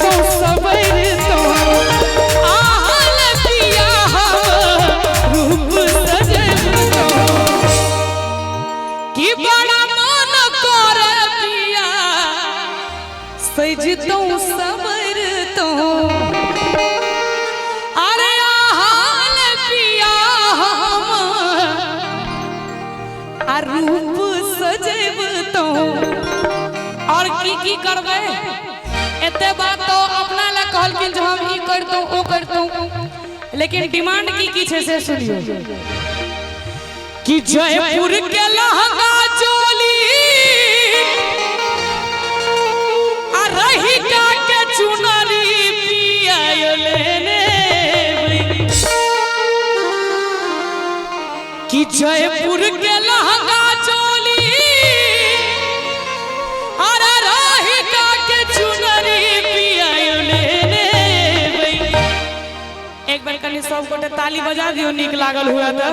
तो सबर तो आहल पिया रूप सजब तो कि बड़ा मन कर पिया सज तो सबर तो अरे आहल पिया रूप सजब तो और की करबे एते बात तो अपना ला कहल कि जो हम ई करतो ओ करतो लेकिन डिमांड की छे से सुनियो कि जयपुर के लहंगा चोली आ रही का के चुनरी पिया लेने कि जयपुर के लहंगा चोली अरे रही का के चुनरी पिया लेने एक बार कनी सब गोटे ताली बजा दियो निक लागल हुआ तो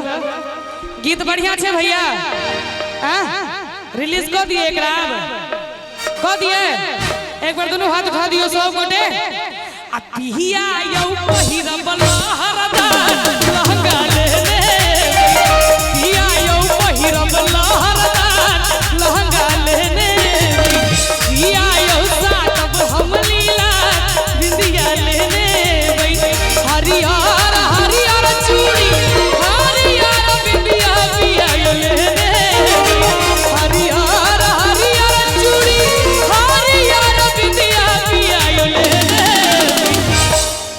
गीत बढ़िया छे भैया रिलीज कर दिए एक कर दिए एक बार दोनों हाथ उठा दियो सब गोटे आ पिया यौ पहिरब लहरदार लहंगा लेने पिया यौ पहिरब लहरदार लहंगा लेने पिया यौ साटब हम लीला बिंदिया लेने हरियर हरियर चूड़ी हरियर बिंदिया पिया लेने हरियर हरियर चूड़ी हरियर बिंदिया पिया लेने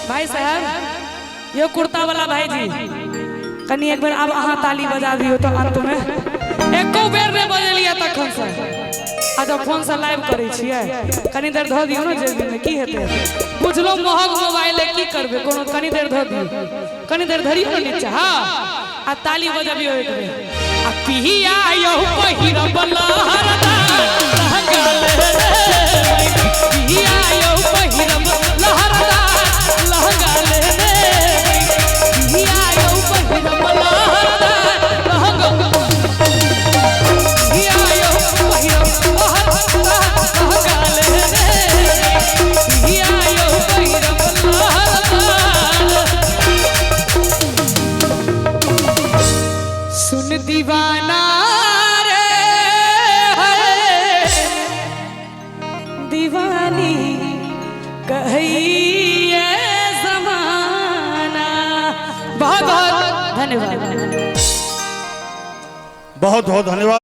भाई साहब ये कुर्ता वाला भाई जी कनी एक बार अब अहाँ ताली बजा दियो तो अंत में एको बेर ने बजलिया तखन से अच्छा फोन से लाइव करे छियै कनी देर ध दियो ना जेबी में की हेते बुझलो महग मोबाइल है की करबे कोनो कनी देर ध दियो कनी देर धरियो ना नीचे हां आ ताली बजाबियो एक बेर आ पिया यौ पहिरब लहरदार लहंगा लेने पिया यौ पहिरब लहरदार लहंगा लेने पिया यौ पहिरब लहरदार लहंगा पिया यौ पहिरब लहंगा लेने पिया यौ पहिरब लहरदार सुन दीवाना रे दीवानी कहिए जमाना बहुत बहुत धन्यवाद बहुत बहुत धन्यवाद।